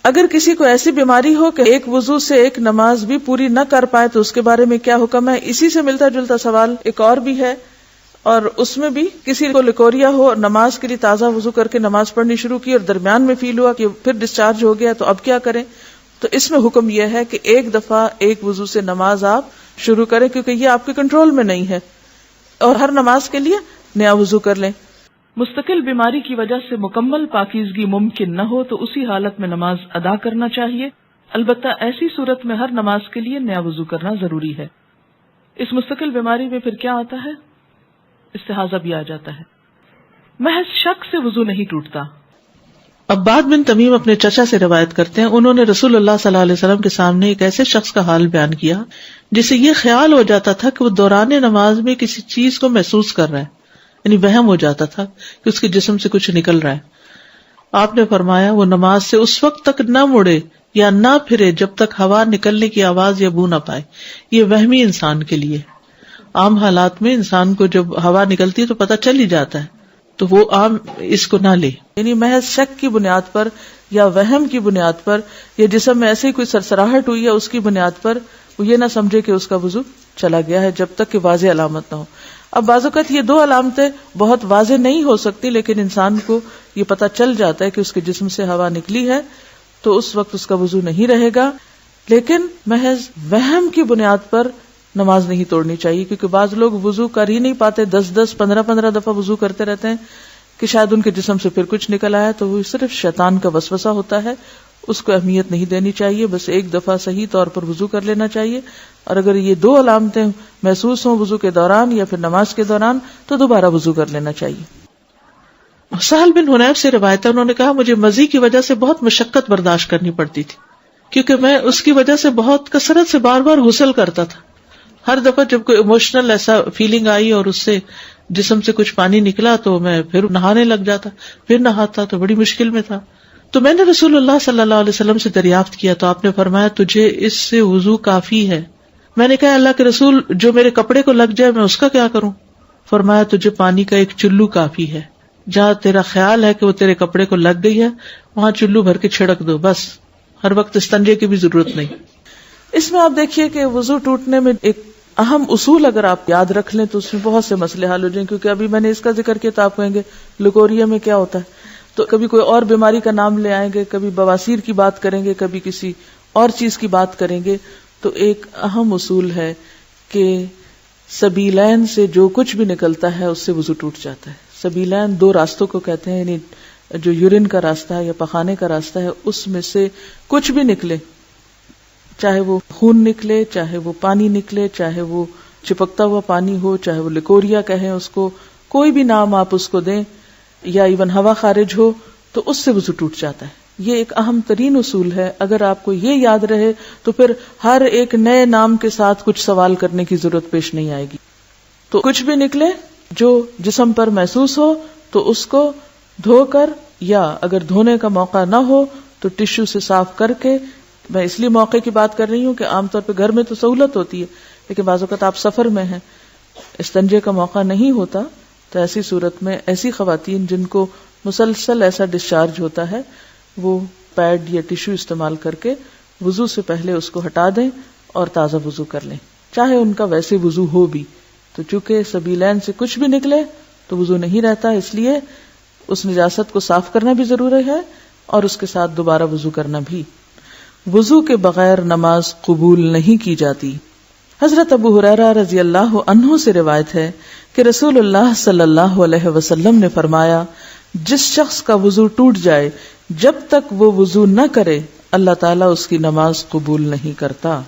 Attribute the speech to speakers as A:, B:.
A: اگر کسی کو ایسی بیماری ہو کہ ایک وضو سے ایک نماز بھی پوری نہ کر پائے تو اس کے بارے میں کیا حکم ہے؟ اسی سے ملتا جلتا سوال ایک اور بھی ہے، اور اس میں بھی کسی کو لیکوریا ہو اور نماز کے لیے تازہ وضو کر کے نماز پڑھنی شروع کی اور درمیان میں فیل ہوا کہ پھر ڈسچارج ہو گیا تو اب کیا کریں؟ تو اس میں حکم یہ ہے کہ ایک دفعہ ایک وضو سے نماز آپ شروع کریں، کیونکہ یہ آپ کے کنٹرول میں نہیں ہے، اور ہر نماز کے لیے نیا وضو کر لیں۔ مستقل بیماری کی وجہ سے مکمل پاکیزگی ممکن نہ ہو تو اسی حالت میں نماز ادا کرنا چاہیے، البتہ ایسی صورت میں ہر نماز کے لیے نیا وضو کرنا ضروری ہے۔ اس مستقل بیماری میں پھر کیا آتا ہے؟ استحاضہ بھی آ جاتا ہے۔ محض شک سے وضو نہیں ٹوٹتا۔ عباد بن تمیم اپنے چچا سے روایت کرتے ہیں، انہوں نے رسول اللہ صلی اللہ علیہ وسلم کے سامنے ایک ایسے شخص کا حال بیان کیا جسے یہ خیال ہو جاتا تھا کہ وہ دوران نماز میں کسی چیز کو محسوس کر رہا ہے، یعنی وہم ہو جاتا تھا کہ اس کے جسم سے کچھ نکل رہا ہے۔ آپ نے فرمایا وہ نماز سے اس وقت تک نہ مڑے یا نہ پھرے جب تک ہوا نکلنے کی آواز یا بو نہ پائے۔ یہ وہمی انسان کے لیے، عام حالات میں انسان کو جب ہوا نکلتی ہے تو پتہ چل ہی جاتا ہے، تو وہ عام اس کو نہ لے، یعنی محض شک کی بنیاد پر یا وہم کی بنیاد پر یا جسم میں ایسے ہی کوئی سرسراہٹ ہوئی ہے اس کی بنیاد پر وہ یہ نہ سمجھے کہ اس کا وضو چلا گیا ہے جب تک کہ واضح علامت نہ ہو۔ اب بعض اوقات یہ دو علامتیں بہت واضح نہیں ہو سکتی، لیکن انسان کو یہ پتہ چل جاتا ہے کہ اس کے جسم سے ہوا نکلی ہے، تو اس وقت اس کا وضو نہیں رہے گا، لیکن محض وہم کی بنیاد پر نماز نہیں توڑنی چاہیے، کیونکہ بعض لوگ وضو کر ہی نہیں پاتے، 10 15 دفعہ وضو کرتے رہتے ہیں کہ شاید ان کے جسم سے پھر کچھ نکل آیا، تو وہ صرف شیطان کا وسوسہ ہوتا ہے، اس کو اہمیت نہیں دینی چاہیے، بس ایک دفعہ صحیح طور پر وضو کر لینا چاہیے، اور اگر یہ دو علامتیں محسوس ہوں وضو کے دوران یا پھر نماز کے دوران تو دوبارہ وضو کر لینا چاہیے۔ سہل بن حنیف سے روایت ہے، انہوں نے کہا مجھے مزی کی وجہ سے بہت مشقت برداشت کرنی پڑتی تھی، کیونکہ میں اس کی وجہ سے بہت کثرت سے بار بار غسل کرتا تھا۔ ہر دفعہ جب کوئی ایموشنل ایسا فیلنگ آئی اور اس سے جسم سے کچھ پانی نکلا تو میں پھر نہانے لگ جاتا، پھر نہاتا، تو بڑی مشکل میں تھا۔ تو میں نے رسول اللہ صلی اللہ علیہ وسلم سے دریافت کیا تو آپ نے فرمایا تجھے اس سے وضو کافی ہے۔ میں نے کہا اللہ کے رسول جو میرے کپڑے کو لگ جائے میں اس کا کیا کروں؟ فرمایا تجھے پانی کا ایک چلو کافی ہے، جہاں تیرا خیال ہے کہ وہ تیرے کپڑے کو لگ گئی ہے وہاں چلو بھر کے چھڑک دو، بس، ہر وقت استنجے کی بھی ضرورت نہیں۔ اس میں آپ دیکھیے کہ وضو ٹوٹنے میں ایک اہم اصول اگر آپ یاد رکھ لیں تو اس میں بہت سے مسئلے حل ہو جائیں، کیونکہ ابھی میں نے اس کا ذکر کیا تو آپ کہیں گے لیکوریا میں کیا ہوتا ہے، تو کبھی کوئی اور بیماری کا نام لے آئیں گے، کبھی بواسیر کی بات کریں گے، کبھی کسی اور چیز کی بات کریں گے۔ تو ایک اہم اصول ہے کہ سبیلین سے جو کچھ بھی نکلتا ہے اس سے وضو ٹوٹ جاتا ہے۔ سبیلین دو راستوں کو کہتے ہیں، یعنی جو یورین کا راستہ ہے یا پخانے کا راستہ ہے اس میں سے کچھ بھی نکلے، چاہے وہ خون نکلے، چاہے وہ پانی نکلے، چاہے وہ چپکتا ہوا پانی ہو، چاہے وہ لیکوریا کہیں اس کو، کوئی بھی نام آپ اس کو دیں، یا ایون ہوا خارج ہو، تو اس سے وضو ٹوٹ جاتا ہے۔ یہ ایک اہم ترین اصول ہے، اگر آپ کو یہ یاد رہے تو پھر ہر ایک نئے نام کے ساتھ کچھ سوال کرنے کی ضرورت پیش نہیں آئے گی۔ تو کچھ بھی نکلے جو جسم پر محسوس ہو تو اس کو دھو کر، یا اگر دھونے کا موقع نہ ہو تو ٹشو سے صاف کر کے، میں اس لیے موقع کی بات کر رہی ہوں کہ عام طور پہ گھر میں تو سہولت ہوتی ہے، لیکن بعض اوقات آپ سفر میں ہیں، استنجے کا موقع نہیں ہوتا، تو ایسی صورت میں ایسی خواتین جن کو مسلسل ایسا ڈسچارج ہوتا ہے وہ پیڈ یا ٹشو استعمال کر کے وضو سے پہلے اس کو ہٹا دیں اور تازہ وضو کر لیں، چاہے ان کا ویسے وضو ہو بھی۔ تو چونکہ سبیلین سے کچھ بھی نکلے تو وضو نہیں رہتا، اس لیے اس نجاست کو صاف کرنا بھی ضروری ہے اور اس کے ساتھ دوبارہ وضو کرنا بھی۔ وضو کے بغیر نماز قبول نہیں کی جاتی۔ حضرت ابو ہریرہ رضی اللہ عنہ سے روایت ہے کہ رسول اللہ صلی اللہ علیہ وسلم نے فرمایا جس شخص کا وضو ٹوٹ جائے جب تک وہ وضو نہ کرے اللہ تعالیٰ اس کی نماز قبول نہیں کرتا۔